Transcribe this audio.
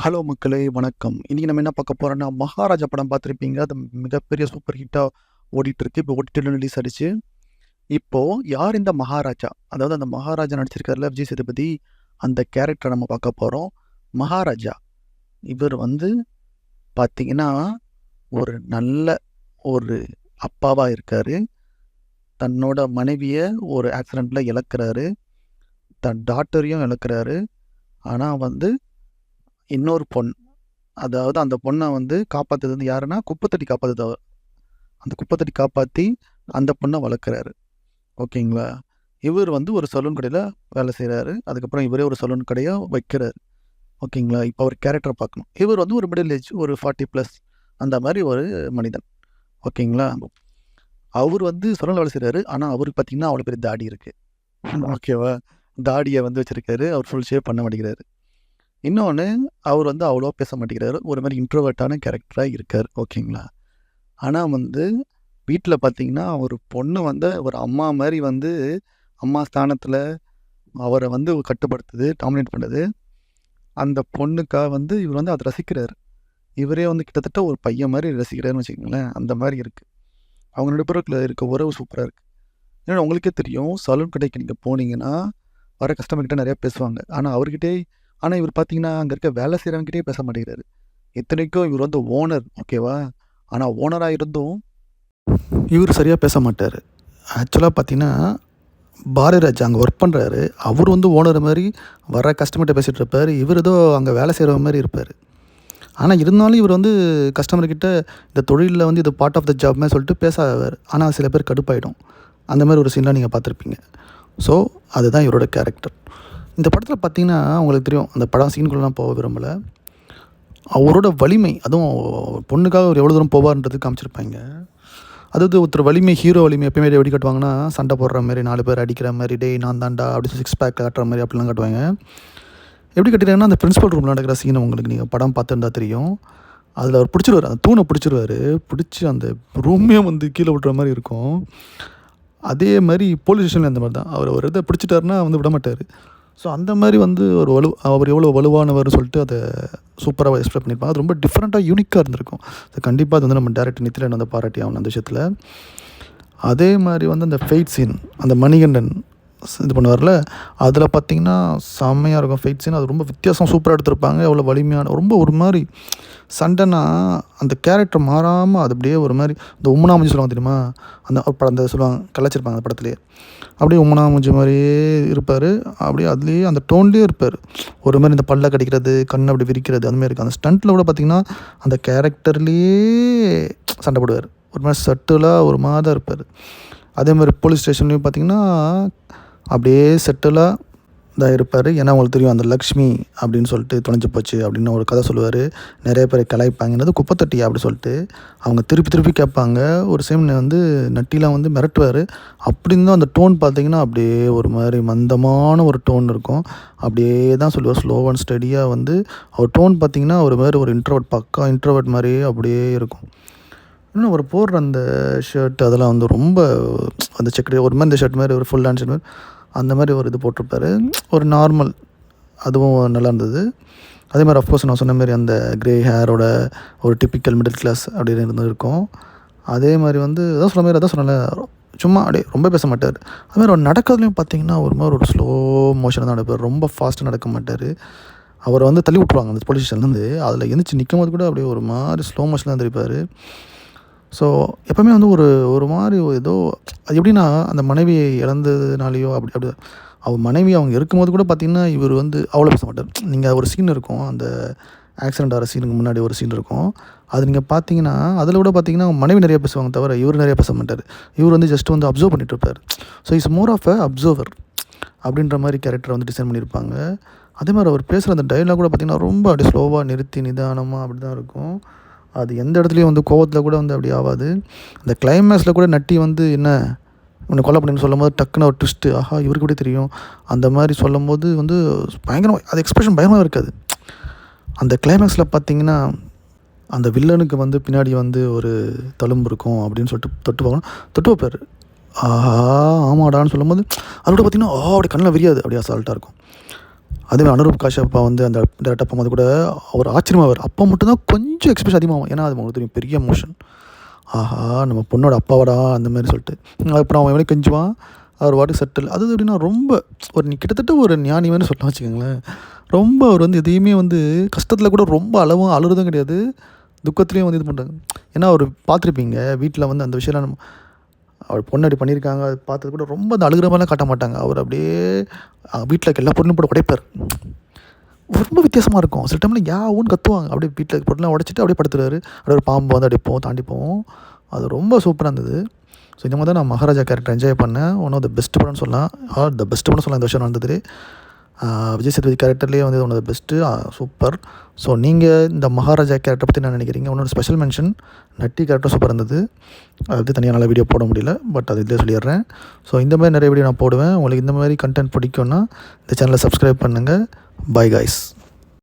Hello மக்களே வணக்கம். இன்னைக்கு நம்ம என்ன பார்க்க போறோம்னா, மகாராஜா படம் பார்த்துருப்பீங்க. அது மிகப்பெரிய சூப்பர் ஹிட்டா ஓடிட்டுருக்கு. இப்போ ஓடிடில ரிலீஸ் ஆயிடுச்சு. இப்போ யார் இந்த மகாராஜா? அதாவது அந்த மகாராஜா நடிச்சிருக்காருல்ல விஜய் சேதுபதி, அந்த கேரக்டர நம்ம பார்க்க போறோம். மகாராஜா இவர் வந்து பார்த்தீங்கன்னா, ஒரு நல்ல ஒரு அப்பாவா இருக்காரு. தன்னோட மனைவிய ஒரு ஆக்சிடென்ட்ல இழக்குறாரு. தன் டாட்டரையும் இழக்குறாரு. ஆனா வந்து இன்னொரு பொண், அதாவது அந்த பொண்ண வந்து காப்பாத்துறது வந்து யாருன்னா, குப்பத்தொட்டி காப்பாத்துது அவ. அந்த குப்பத்தொட்டி காப்பாத்தி, அந்த பொண்ண வளர்க்குறாரு. ஓகேங்களா? இவரு வந்து ஒரு சலூன் கடையில வேலை செய்றாரு. அதுக்கப்புறம் இவரே ஒரு சலூன் கடைய வைக்கிறாரு. ஓகேங்களா? இப்ப அவர் கேரக்டர பார்க்கணும். இவர் வந்து ஒரு மிடில் ஏஜ் ஒரு 40 பிளஸ் அந்த மாரி ஒரு மனிதன். ஓகேங்களா? அவரு வந்து சலூன்ல வேலை செய்றாரு. ஆனா, அவருக்கு பார்த்தீங்கன்னா, அவ்வளோ பெரிய தாடி இருக்கு. ஓகேவா? தாடிய வந்து வச்சிருக்காரு. அவர் ஃபுல் ஷேவ் பண்ண மாட்டேங்கிறாரு. இன்னொன்னு, அவர் வந்து அவ்வளவா பேச மாட்டேங்கிறாரு. ஒரு மாரி இன்ட்ரோவர்ட்டான கேரக்டரா இருக்காரு. ஓகேங்களா? ஆனா வந்து, வீட்ல பார்த்தீங்கன்னா, ஒரு பொண்ணு வந்து ஒரு அம்மா மாரி வந்து, அம்மா ஸ்தானத்தில அவர வந்து கட்டுப்படுத்துது, டாமினேட் பண்ணுது. அந்த பொண்ணுக்காக வந்து இவர் வந்து அத ரசிக்கிறாரு. இவரே வந்து கிட்டத்தட்ட ஒரு பையன் மாரி ரசிக்கிறாருன்னு வச்சுக்கங்களேன். அந்த மாரி இருக்கு. அவங்க 2 பேருக்குள்ள இருக்க உறவு சூப்பரா இருக்கு. ஏன்னா உங்களுக்கே தெரியும், சலூன் கடைக்கு நீங்க போனீங்கன்னா, வர கஸ்டமர் கிட்ட நெறைய பேசுவாங்க. ஆனா இவர் பார்த்தீங்கன்னா, அங்க இருக்க வேலை செய்றவங்ககிட்டயே பேச மாட்டேங்கிறாரு. இத்தனைக்கும் இவர் வந்து ஓனர். ஓகேவா? ஆனா ஓனரா இருந்தும், இவரு சரியா பேச மாட்டாரு. ஆக்சுவலா பார்த்தீங்கன்னா, பாரதிராஜா அங்க ஒர்க் பண்றாரு. அவரு வந்து ஓனர் மாரி வர கஸ்டமர்ட்ட பேசிட்டு இருப்பாரு. இவரு ஏதோ அங்க வேலை செய்றவ மாரி இருப்பாரு. ஆனா இருந்தாலும் இவர் வந்து கஸ்டமர் கிட்ட இந்த தொழில்ல வந்து இது பார்ட் ஆஃப் த ஜாப் மாரி சொல்லிட்டு பேசாதவரு. ஆனா சில பேர் கடுப்பாயிடும். அந்த மாரி ஒரு சீன்லாம் நீங்க பார்த்துருப்பீங்க. ஸோ, அதுதான் இவரோட கேரக்டர். இந்த படத்தில பார்த்தீங்கன்னா, உங்களுக்கு தெரியும். அந்த படம் சீனுக்குள்ளலாம் போக விரும்பல. அவரோட வலிமை, அதுவும் பொண்ணுக்காக அவர் எவ்வளோ தூரம் போவார்ன்றது காமிச்சிருப்பாய்ங்க. அதாவது ஒருத்தர் வலிமை, ஹீரோ வலிமை எப்பயுமே எப்படி காட்டுவாங்கன்னா, சண்டை போடுற மாரி, 4 பேர் அடிக்கிற மாரி, "டேய் நான் தான்டா" அப்படி சிக்ஸ் பேக் காட்டுற மாரி அப்படிலாம் காட்டுவாங்க. எப்படி காட்டியிருக்காங்கன்னா, அந்த பிரின்சிபல் ரூம்ல நடக்கிற சீன் உங்களுக்கு நீங்க படம் பார்த்துருந்தா தெரியும். அதில அவர் பிடிச்சிருவாரு. அந்த தூண பிடிச்சிருவாரு. பிடிச்சு அந்த ரூமே வந்து கீழ விட்ற மாரி இருக்கும். அதே மாரி போலீஸ் ஸ்டேஷன்ல அந்த மாரி தான். அவர் ஒரு இத பிடிச்சிட்டாருன்னா வந்து விடமாட்டாரு. ஸோ அந்த மாரி வந்து அவர் எவ்வளோ வலுவானவர்னு சொல்லிட்டு அத சூப்பரா எக்ஸ்பிளைன் பண்ணியிருப்பாங்க. அது ரொம்ப டிஃப்ரெண்ட்டா, யூனிக்கா இருந்திருக்கும். கண்டிப்பா அது வந்து நம்ம டைரக்டர் நித்யன் வந்து பாராட்டி ஆகணும் அந்த விஷயத்துல. அதே மாரி வந்து அந்த ஃபைட் சீன், அந்த மணிகண்டன் இது பண்ணுவார்ல, அதில பார்த்தீங்கன்னா செம்மையா இருக்கும் ஃபைட் சீன். அது ரொம்ப வித்தியாசமா சூப்பரா எடுத்திருப்பாங்க. அவ்வளோ வலிமையான ரொம்ப ஒரு மாரி சண்டைனா, அந்த கேரக்டர் மாறாம அது அப்படியே ஒரு மாரி இந்த உம்மனா மூஞ்சி சொல்லுவாங்க தெரியுமா? அந்த அந்த சொல்லுவாங்க கலாய்ச்சிருப்பாங்க அந்த படத்திலேயே. அப்படியே உம்மனா மூஞ்சி மாரியே இருப்பாரு. அப்படியே அதிலேயே அந்த டோன்லேயே இருப்பாரு. ஒரு மாரி இந்த பல்ல கடிக்கிறது, கண்ண அப்படி விரிக்கிறது அந்த மாரி இருக்கும். அந்த ஸ்டண்ட்ல கூட பார்த்தீங்கன்னா, அந்த கேரக்டர்லேயே சண்டை போடுவாரு. ஒரு மாரி சட்டிலா ஒரு மாரி தான் இருப்பாரு. அதே மாரி போலீஸ் ஸ்டேஷன்லேயும் பார்த்தீங்கன்னா, அப்படியே செட்டிலா தான் இருப்பாரு. ஏன்னா உங்களுக்கு தெரியும் அந்த லக்ஷ்மி அப்படின்னு சொல்லிட்டு தொலைஞ்சு போச்சு அப்படின்னு ஒரு கதை சொல்லுவாரு. நிறைய பேர் கலாய்ப்பாங்க. என்னது குப்பத்தொட்டியா அப்படி சொல்லிட்டு. அவங்க திருப்பி திருப்பி கேட்பாங்க. ஒரு டைம் வந்து நட்டிலாம் வந்து மிரட்டுவாரு. அப்படி இருந்தும் அந்த டோன் பார்த்தீங்கன்னா, அப்படியே ஒரு மாரி மந்தமான ஒரு டோன் இருக்கும். அப்படியே தான் சொல்லுவார். ஸ்லோ அண்ட் ஸ்டடியா வந்து அவர் டோன் பார்த்தீங்கன்னா, ஒரு மாரி ஒரு இன்ட்ரோவர்ட் பக்கா இன்ட்ரோவர்ட் மாரியே அப்படியே இருக்கும். இன்னும் அவர் போடுற அந்த ஷர்ட் அதெல்லாம் வந்து ரொம்ப அந்த செக்குடு ஒரு மாரி இந்த ஷர்ட் மாரி ஒரு ஃபுல் ஹேண்ட் ஷர்ட் மாரி அந்த மாரி ஒரு இது போட்டிருப்பாரு. ஒரு நார்மல் அதுவும் நல்லாயிருந்தது. அதே மாரி அஃப்கோர்ஸ் நான் சொன்ன மாரி அந்த கிரே ஹேரோட ஒரு டிப்பிக்கல் மிடில் கிளாஸ் அப்படின்னு இருக்கும். அதே மாரி வந்து அதான் சொன்னேன்ல, சும்மா அப்படியே ரொம்ப பேச மாட்டார். அது மாரி அவர் நடக்கிறதுலையும் பார்த்தீங்கன்னா, ஒரு மாரி ஒரு ஸ்லோ மோஷன்ல தான் நடப்பார். ரொம்ப ஃபாஸ்ட்டா நடக்க மாட்டார். அவர வந்து தள்ளி விட்டுருவாங்க அந்த போலீஸ் ஸ்டேஷன்லேருந்து. அதில எந்திரிச்சு நிக்கும்போது கூட அப்படியே ஒரு மாரி ஸ்லோ மோஷன்ல தான் எந்திரிப்பாரு. ஸோ, எப்பவுமே வந்து ஒரு ஒரு மாரி ஏதோ அது எப்படின்னா, அந்த மனைவியை இழந்ததுனாலயோ அப்படி அப்படி அவங்க மனைவி அவங்க இருக்கும்போது கூட பார்த்தீங்கன்னா, இவர் வந்து அவ்வளோ பேச மாட்டார். நீங்க ஒரு சீன் இருக்கும். அந்த ஆக்சிடென்ட் ஆகிற சீனுக்கு முன்னாடி ஒரு சீன் இருக்கும். அது நீங்க பார்த்தீங்கன்னா, அதில கூட பார்த்தீங்கன்னா, அவங்க மனைவி நெறைய பேசுவாங்க தவிர, இவர் நெறைய பேச மாட்டாரு. இவர் வந்து ஜஸ்ட் வந்து அப்சர்வ் பண்ணிட்டு இருப்பாரு. So, is more of a observer அப்படின்ற மாரி கேரக்டர வந்து டிசைன் பண்ணியிருப்பாங்க. அதே மாரி அவர் பேசுகிற அந்த டயலாக் கூட பார்த்தீங்கன்னா, ரொம்ப அப்படியே ஸ்லோவா நிறுத்தி நிதானமா அப்படி தான் இருக்கும். அது எந்த இடத்துலயும் வந்து கோவத்தில கூட வந்து அப்படி ஆவாது. அந்த கிளைமேக்ஸ்ல கூட நட்டி வந்து என்ன உன்ன கொலை பண்ணேன்னு சொல்லும்போது டக்குனு ஒரு ட்விஸ்ட்டு. ஆஹா! இவருக்கு எப்படி தெரியும்? அந்த மாரி சொல்லும்போது வந்து பயங்கரமா அது எக்ஸ்பிரஷன் பயங்கரமா இருக்காது. அந்த கிளைமேக்ஸ்ல பார்த்தீங்கன்னா, அந்த வில்லனுக்கு வந்து பின்னாடி வந்து ஒரு தழும்பு இருக்கும் அப்படின்னு சொல்லிட்டு தொட்டு பார்க்கணும். தொட்டு வைப்பாரு. ஆஹா! ஆமாடான்னு சொல்லும்போது, அதோட பார்த்தீங்கன்னா, அப்படியே கண்ல விரியாது. அப்படியே அசால்ட்டா இருக்கும். அதுவே அனுரூப் காஷ்யப்பா வந்து அந்த டேரக்டர் போகும்போது கூட அவர் ஆச்சரியமாவார். அப்போ மட்டும்தான் கொஞ்சம் எக்ஸ்பிரஷன் அதிகமாகும். ஏன்னா அது உங்களுக்கு தெரியும் பெரிய எமோஷன். ஆஹா! நம்ம பொண்ணோட அப்பாவாடா அந்த மாரி சொல்லிட்டு. அப்புறம் அவன் எவ்வளோ கெஞ்சுவான். அவர் பாட்டுக்கு செட்டில். அது எப்படின்னா ரொம்ப ஒரு கிட்டத்தட்ட ஒரு ஞானி மாரி சொல்லலாம் வச்சுக்கோங்களேன். ரொம்ப அவர் வந்து எதையுமே வந்து கஷ்டத்தில் கூட ரொம்ப அழுறதும் கிடையாது. துக்கத்துலேயும் வந்து இது பண்ணுறாங்க. ஏன்னா அவர் பார்த்துருப்பீங்க வீட்டில் வந்து அந்த விஷயம்லாம் அவர் பொண்ணு அப்படி பண்ணியிருக்காங்க. அது பார்த்தது கூட ரொம்ப அந்த அழுகுற மாதிரிலாம் காட்ட மாட்டாங்க. அவர் அப்படியே வீட்டில் இருக்க எல்லா பொருளையும் போட்டு உடைப்பார். ரொம்ப வித்தியாசமாக இருக்கும். சில டைமில் யாவுன்னு கத்துவாங்க. அப்படியே வீட்டில் இருக்க பொருள்லாம் உடைச்சிட்டு அப்படியே படுத்துருவாரு. அப்படியே ஒரு பாம்பு வந்து அப்படியே போவும், தாண்டி போவும். அது ரொம்ப சூப்பராக இருந்தது. ஸோ இந்த மாதிரி தான் நான் மகாராஜா கேரக்டர் என்ஜாய் பண்ணேன். ஒன் ஆஃப் த பெஸ்ட் படம்னு சொல்லலாம். த பெஸ்ட் படம்னு சொல்லலாம் இந்த வருஷம் நடந்தது. விஜய் சேதுபதி கேரக்டர்லேயே வந்து one of the best super. So நீங்கள் இந்த மகாராஜா கேரக்டர் பற்றி என்ன நினைக்கிறீங்க? இன்னொரு special mention Natty character super இருந்தது. அது வந்து தனியாக நல்லா வீடியோ போட முடியல. பட் அது இதிலே சொல்லிடுறேன். ஸோ இந்த மாதிரி நிறைய வீடியோ நான் போடுவேன். உங்களுக்கு இந்த மாதிரி கண்டென்ட் பிடிக்கும்னா இந்த சேனலை சப்ஸ்கிரைப் பண்ணுங்கள். By guys.